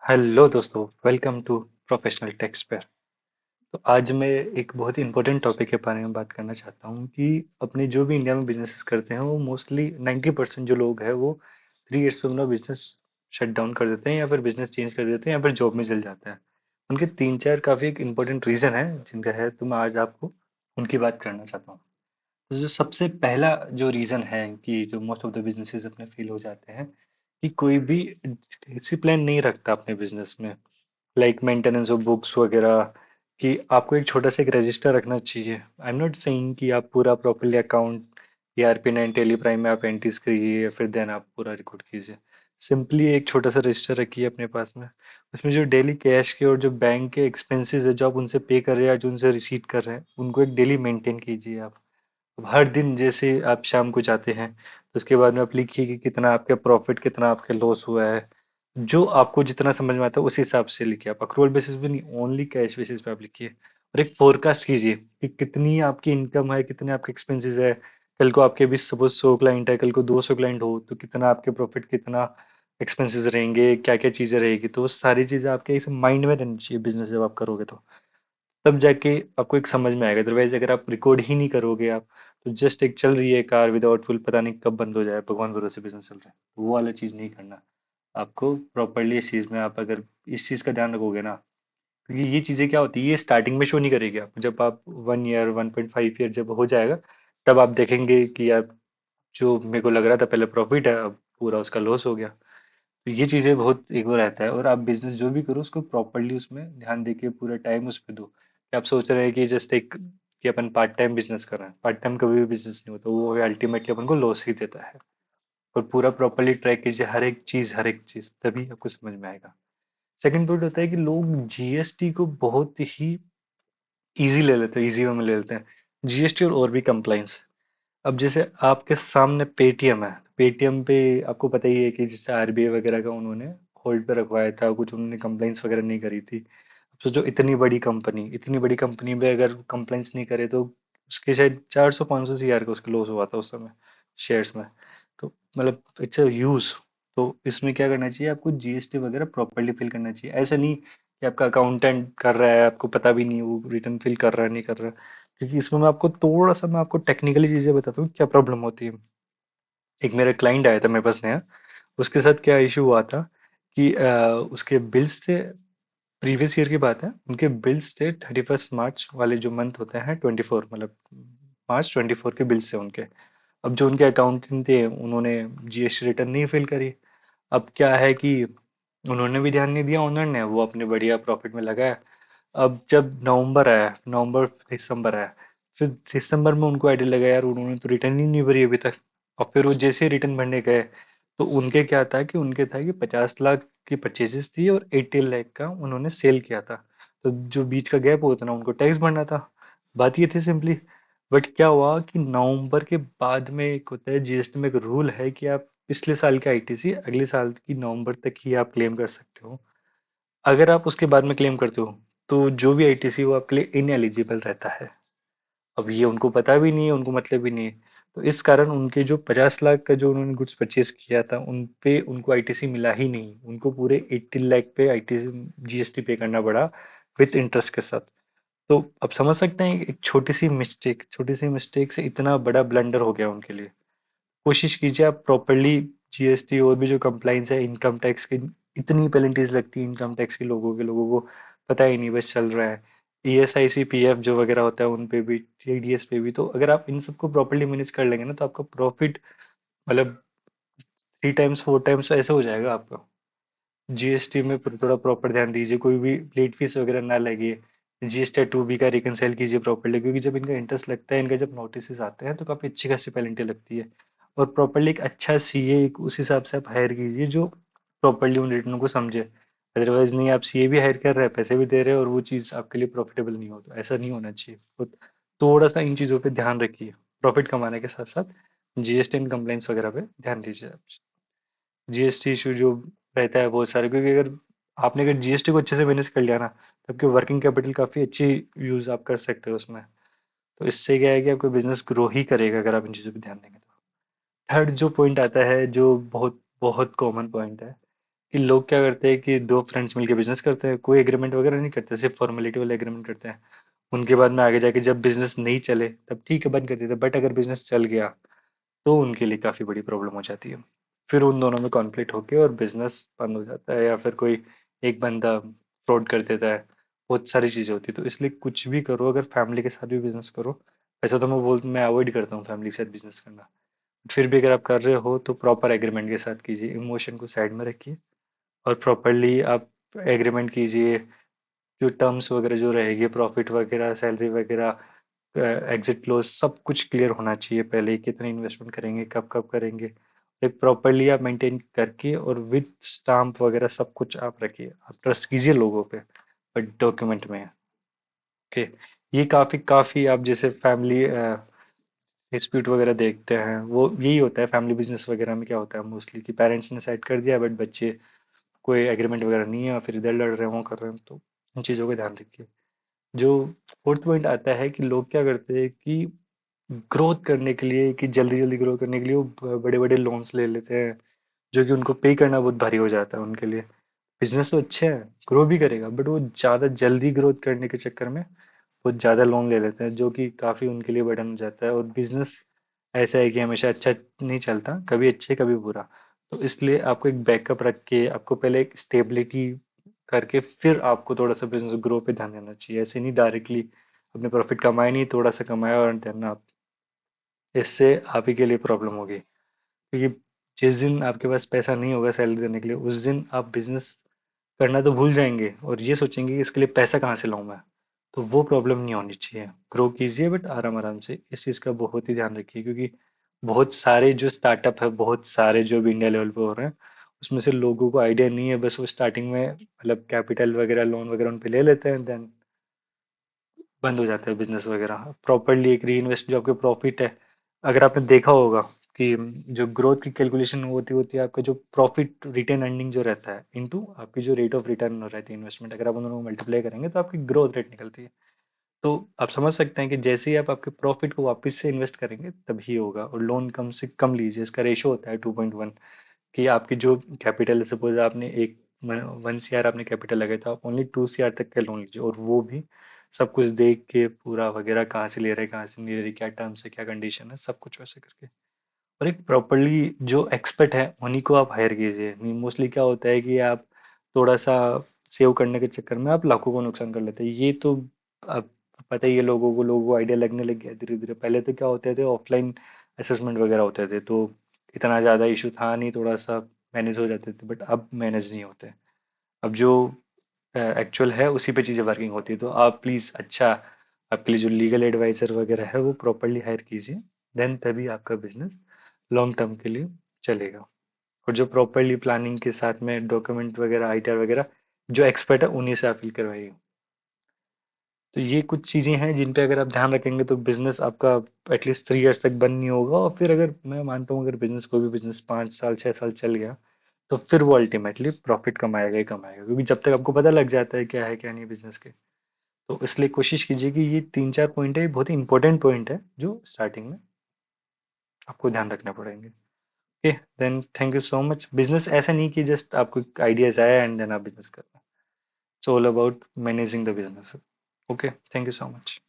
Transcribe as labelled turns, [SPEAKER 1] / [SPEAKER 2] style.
[SPEAKER 1] Hello दोस्तों, welcome to professional takes पे। तो आज मैं एक बहुत ही इंपॉर्टेंट टॉपिक के बारे में बात करना चाहता हूँ कि अपने जो भी इंडिया में बिजनेसेस करते हैं वो मोस्टली 90% जो लोग हैं वो 3 इयर्स में अपना बिजनेस शट डाउन कर देते हैं या फिर बिजनेस चेंज कर देते हैं या फिर जॉब में चल जाते हैं। उनके तीन चार काफ़ी एक इंपॉर्टेंट रीज़न है जिनका है, तो मैं आज आपको उनकी बात करना चाहता हूँ। तो जो सबसे पहला जो रीज़न है कि जो मोस्ट ऑफ द बिजनेसेस अपने फेल हो जाते हैं कि कोई भी डिसिप्लिन नहीं रखता अपने बिजनेस में, लाइक मेंटेनेंस ऑफ बुक्स वगैरह। कि आपको एक छोटा सा एक रजिस्टर रखना चाहिए। आई एम नॉट सेइंग कि आप पूरा properly account ERP 9 Tally Prime में आप एंट्रीज करिए या फिर देन आप पूरा रिकॉर्ड कीजिए। सिंपली एक छोटा सा रजिस्टर रखिए अपने पास में। उसमें जो डेली कैश के और जो बैंक के एक्सपेंसेस है जो आप उनसे पे कर रहे हैं या जो उनसे रिसीव कर रहे हैं उनको एक डेली मेंटेन कीजिए आप। अब हर दिन जैसे आप शाम को जाते हैं तो उसके बाद में आप लिखिए कि कितना आपका प्रॉफिट कितना आपका लॉस हुआ है। जो आपको जितना समझ में आता है उस हिसाब से लिखिए। आप अक्रूवल बेसिस पे नहीं, ओनली कैश बेसिस पे आप लिखिए। और एक फोरकास्ट कीजिए कि कितनी आपकी इनकम है, कितने आपके एक्सपेंसेस है। कल को आपके बीच सपोज 100 क्लाइंट है, कल को 200 क्लाइंट हो तो कितना आपके प्रॉफिट, कितना एक्सपेंसेस रहेंगे, क्या क्या चीजें रहेगी। तो वो सारी चीजें आपके इस माइंड में रहनी चाहिए बिजनेस जब आप करोगे तो। तब जाके आपको एक समझ में आएगा। अदरवाइज अगर आप रिकॉर्ड ही नहीं करोगे आप, तो जस्ट एक चल रही है कार विदाउट फुल, पता नहीं कब बंद हो जाए, भगवान भरोसे बिजनेस चल रहा है, तो वो वाला चीज नहीं करना। आपको प्रॉपरली इस चीज में आप अगर इस चीज का ध्यान रखोगे ना, क्योंकि ये चीजें क्या होती है, ये स्टार्टिंग में शो नहीं करेगी। आप जब आप 1 ईयर 1.5 ईयर जब हो जाएगा तब आप देखेंगे कि यार जो मेरे को लग रहा था पहले प्रॉफिट है अब पूरा उसका लॉस हो गया। तो ये चीजें बहुत एक वो रहता है। और आप बिजनेस जो भी करो उसको प्रॉपरली उसमें ध्यान देके पूरा टाइम उस पर दो। कि आप सोच रहे हैं कि जस्ट एक कि अपन पार्ट टाइम बिजनेस कर रहे हैं, पार्ट टाइम कभी भी बिजनेस नहीं होता, वो अल्टीमेटली अपन को लॉस ही देता है। और पूरा प्रॉपरली ट्रैक कीजिए हर एक चीज, तभी आपको समझ में आएगा। सेकंड पॉइंट होता है कि लोग जीएसटी को बहुत ही इजी ले लेते हैं, इजी वे में ले लेते हैं। जीएसटी और भी कंप्लाइंस। अब जैसे आपके सामने पेटीएम है, पेटीएम पे आपको पता ही है कि जैसे आरबीआई वगैरह का उन्होंने होल्ड पे रखवाया था, कुछ उन्होंने कंप्लाइंस वगैरह नहीं करी थी। अब सोचो इतनी बड़ी कंपनी पे अगर कंप्लाइंस नहीं करे तो उसके शायद 400 500 CR का उसका लॉस हुआ था उस समय शेयर्स में। तो मतलब इट्स अ यूज। तो इसमें क्या करना चाहिए, आपको जीएसटी वगैरह प्रॉपरली फिल करना चाहिए। ऐसा नहीं कि आपका अकाउंटेंट कर रहा है, आपको पता भी नहीं वो रिटर्न फिल कर रहा है नहीं कर रहा है। क्योंकि इसमें मैं आपको टेक्निकली चीजें बताता हूँ क्या प्रॉब्लम होती है। एक मेरा क्लाइंट आया था मेरे पास नया। उसके साथ क्या इशू हुआ था कि उसके बिल्स थे, प्रीवियस ईयर की बात है, उनके बिल्स थे 31 मार्च वाले जो मंथ होते हैं 24, मतलब March 24 के बिल्स थे उनके। अब जो उनके अकाउंटेंट थे उन्होंने जीएसटी रिटर्न नहीं फिल करी। अब क्या है कि उन्होंने भी ध्यान नहीं दिया, ओनर ने, वो अपने बढ़िया प्रॉफिट में लगाया। अब जब नवंबर दिसंबर आया, फिर दिसंबर में उनको आइडिया लगा यार उन्होंने तो रिटर्न ही नहीं भरी अभी तक। और फिर वो जैसे ही रिटर्न भरने गए तो उनके क्या था कि उनके था कि 50 लाख की परचेजेस थी और 80 लाख का उन्होंने सेल किया था। तो जो बीच का गैप होता ना उनको टैक्स भरना था। बात ये थी सिंपली। बट क्या हुआ कि नवंबर के बाद में एक होता है जीएसटी में एक रूल है कि आप पिछले साल के आईटीसी अगले साल की नवंबर तक ही आप क्लेम कर सकते हो। अगर आप उसके बाद में क्लेम करते हो तो जो भी आईटीसी वो आपके लिए इनएलिजिबल रहता है। अब ये उनको पता भी नहीं है, उनको मतलब भी नहीं है। तो इस कारण उनके जो 50 लाख का जो उन्होंने गुड्स परचेज किया था उन पे उनको आईटीसी मिला ही नहीं, उनको पूरे 80 लाख पे आईटीसी जीएसटी पे करना पड़ा विथ इंटरेस्ट के साथ। तो अब समझ सकते हैं एक छोटी सी मिस्टेक से इतना बड़ा ब्लंडर हो गया उनके लिए। कोशिश कीजिए आप प्रॉपरली जीएसटी और भी जो कंप्लाइंस है इनकम टैक्स की, इतनी पेनल्टीज लगती है इनकम टैक्स के, लोगों को पता ही नहीं, बस चल रहा है। ईएसआईसी पीएफ जो वगैरह होता है उन पे भी, टीडीएस पे भी। तो अगर आप इन सबको प्रॉपरली मैनेज कर लेंगे ना तो आपका प्रॉफिट मतलब 3 टाइम्स 4 टाइम्स ऐसे हो जाएगा आपका। जीएसटी में थोड़ा प्रॉपर ध्यान दीजिए, कोई भी लेट फीस वगैरह ना लगे। जीएसटी 2B का रिकनसाइल कीजिए प्रॉपरली, क्योंकि जब इनका इंटरेस्ट लगता है, इनका जब नोटिस आते हैं तो काफी अच्छी खासी पेनल्टी लगती है। और प्रॉपरली एक अच्छा सीए उस हिसाब से आप हायर कीजिए जो प्रॉपरली उन रिटर्न को समझे। अदरवाइज नहीं, आप सीए भी हायर कर रहे हैं, पैसे भी दे रहे हैं और वो चीज़ आपके लिए प्रॉफिटेबल नहीं हो, तो ऐसा नहीं होना चाहिए। तो थोड़ा सा इन चीज़ों पे ध्यान रखिए। प्रॉफिट कमाने के साथ साथ जीएसटी एंड कंप्लाइंस वगैरह पे ध्यान दीजिए आप। जीएसटी इशू जो रहता है बहुत सारे, क्योंकि अगर आपने अगर जीएसटी को अच्छे से मैनेज कर लिया ना तो आपकी वर्किंग कैपिटल काफ़ी अच्छी यूज़ आप कर सकते हो उसमें। तो इससे क्या है कि आपका बिजनेस ग्रो ही करेगा अगर आप इन चीज़ों पे ध्यान देंगे तो। थर्ड जो पॉइंट आता है जो बहुत बहुत कॉमन पॉइंट है कि लोग क्या करते हैं कि दो फ्रेंड्स मिलके बिजनेस करते हैं, कोई एग्रीमेंट वगैरह नहीं करते, सिर्फ फॉर्मेलिटी वाला एग्रीमेंट करते हैं। उनके बाद में आगे जाके जब बिजनेस नहीं चले तब ठीक है बंद कर देते, बट अगर बिजनेस चल गया तो उनके लिए काफी बड़ी प्रॉब्लम हो जाती है। फिर उन दोनों में कॉन्फ्लिक्ट होके और बिजनेस बंद हो जाता है, या फिर कोई एक बंदा फ्रॉड कर देता है। बहुत सारी चीजें होती है, तो इसलिए कुछ भी करो, अगर फैमिली के साथ भी बिजनेस करो, वैसे तो मैं अवॉइड करता हूँ फैमिली के साथ बिजनेस करना। फिर भी अगर आप कर रहे हो तो प्रॉपर एग्रीमेंट के साथ कीजिए, इमोशन को साइड में रखिए और प्रॉपरली आप एग्रीमेंट कीजिए। जो टर्म्स वगैरह जो रहेगी, प्रॉफिट वगैरह, सैलरी वगैरह, एग्जिट क्लोज, सब कुछ क्लियर होना चाहिए पहले ही, कितने इन्वेस्टमेंट करेंगे, कब कब करेंगे। एक प्रॉपरली आप मेंटेन करके और विद स्टाम्प वगैरह सब कुछ आप रखिए, आप ट्रस्ट कीजिए लोगों पे, बट डॉक्यूमेंट में। ओके, ये काफी काफी आप जैसे फैमिली डिस्प्यूट वगैरह देखते हैं, वो यही होता है फैमिली बिजनेस वगैरह में। क्या होता है मोस्टली कि पेरेंट्स ने सेट कर दिया, बट बच्चे कोई एग्रीमेंट वगैरह नहीं है और फिर इधर लड़ रहे हैं, वो कर रहे हैं। तो इन चीज़ों का ध्यान रखिए। जो फोर्थ पॉइंट आता है कि लोग क्या करते हैं कि ग्रोथ करने के लिए, कि जल्दी जल्दी ग्रो करने के लिए वो बड़े बड़े लोन्स ले लेते हैं, जो कि उनको पे करना बहुत भारी हो जाता है उनके लिए। बिजनेस तो अच्छा है, ग्रो भी करेगा, बट वो ज़्यादा जल्दी ग्रोथ करने के चक्कर में बहुत ज़्यादा लोन ले लेते हैं, जो कि काफ़ी उनके लिए बर्डन हो जाता है। और बिजनेस ऐसा है कि हमेशा अच्छा नहीं चलता, कभी अच्छे कभी बुरा। तो इसलिए आपको एक बैकअप रख के, आपको पहले एक स्टेबिलिटी करके फिर आपको थोड़ा सा बिजनेस ग्रो पे ध्यान देना चाहिए। ऐसे नहीं डायरेक्टली अपने प्रॉफिट कमाए नहीं, थोड़ा सा कमाया और देन आप, इससे आप ही के लिए प्रॉब्लम होगी। क्योंकि जिस दिन आपके पास पैसा नहीं होगा सैलरी देने के लिए, उस दिन आप बिजनेस करना तो भूल जाएंगे और ये सोचेंगे कि इसके लिए पैसा कहाँ से लाऊं मैं। तो वो प्रॉब्लम नहीं होनी चाहिए। ग्रो कीजिए बट आराम आराम से, इस चीज़ का बहुत ही ध्यान रखिए। क्योंकि बहुत सारे जो स्टार्टअप है, बहुत सारे जो भी इंडिया लेवल पे हो रहे हैं, उसमें से लोगों को आइडिया नहीं है, बस वो स्टार्टिंग में मतलब कैपिटल वगैरह, लोन वगैरह उन पे ले लेते हैं, देन बंद हो जाता है बिजनेस वगैरह। प्रॉपरली एक री इन्वेस्ट, जो आपके प्रॉफिट है, अगर आपने देखा होगा कि जो ग्रोथ की कैलकुलेशन होती है आपका जो प्रॉफिट रिटेन अर्निंग जो रहता है इनटू आपकी जो रेट ऑफ रिटर्न रहती है इन्वेस्टमेंट, अगर आप उन दोनों को मल्टीप्लाई करेंगे तो आपकी ग्रोथ रेट निकलती है। तो आप समझ सकते हैं कि जैसे ही आप आपके प्रॉफिट को वापस से इन्वेस्ट करेंगे तभी होगा। और लोन कम से कम लीजिए, इसका रेशो होता है 2.1, कि आपकी जो कैपिटल, सपोज आपने एक 1 CR आपने कैपिटल लगाया, तो आप ओनली 2 CR तक का लोन लीजिए, और वो भी सब कुछ देख के पूरा वगैरह, कहाँ से ले रहे हैं कहाँ से नहीं ले रहे, क्या टर्म्स है क्या कंडीशन है, सब कुछ वैसे करके। और एक प्रॉपरली जो एक्सपर्ट है उन्हीं को आप हायर कीजिए। मोस्टली क्या होता है कि आप थोड़ा सा सेव करने के चक्कर में आप लाखों को नुकसान कर लेते हैं। ये तो अब पता ही है लोगों को आइडिया लगने लग गया धीरे धीरे। पहले तो क्या होते थे, ऑफलाइन असेसमेंट वगैरह होते थे, तो इतना ज़्यादा इशू था नहीं, थोड़ा सा मैनेज हो जाते थे, बट अब मैनेज नहीं होते। अब जो एक्चुअल है उसी पे चीज़ें वर्किंग होती है। तो आप प्लीज़, अच्छा, आपके लिए जो लीगल एडवाइजर वगैरह है वो प्रॉपरली हायर कीजिए, देन तभी आपका बिजनेस लॉन्ग टर्म के लिए चलेगा। और जो प्रॉपरली प्लानिंग के साथ में डॉक्यूमेंट वगैरह, आईटीआर वगैरह, जो एक्सपर्ट है उन्हीं से आप फिल करवाइए। तो ये कुछ चीज़ें हैं जिन पे अगर आप ध्यान रखेंगे तो बिजनेस आपका एटलीस्ट 3 इयर्स तक बंद नहीं होगा। और फिर अगर मैं मानता हूँ, अगर बिजनेस, कोई भी बिजनेस 5 साल 6 साल चल गया, तो फिर वो अल्टीमेटली प्रॉफिट कमाएगा ही कमाएगा। क्योंकि जब तक आपको पता लग जाता है क्या है क्या नहीं बिजनेस के। तो इसलिए कोशिश कीजिए कि ये 3 4 पॉइंट है, ये बहुत ही इंपॉर्टेंट पॉइंट है जो स्टार्टिंग में आपको ध्यान रखना पड़ेंगे। Okay, then thank you so much. Business ऐसा नहीं कि जस्ट आपको आइडियाज आया एंड देन आप बिजनेस करना। It's all about managing the business. Okay, thank you so much.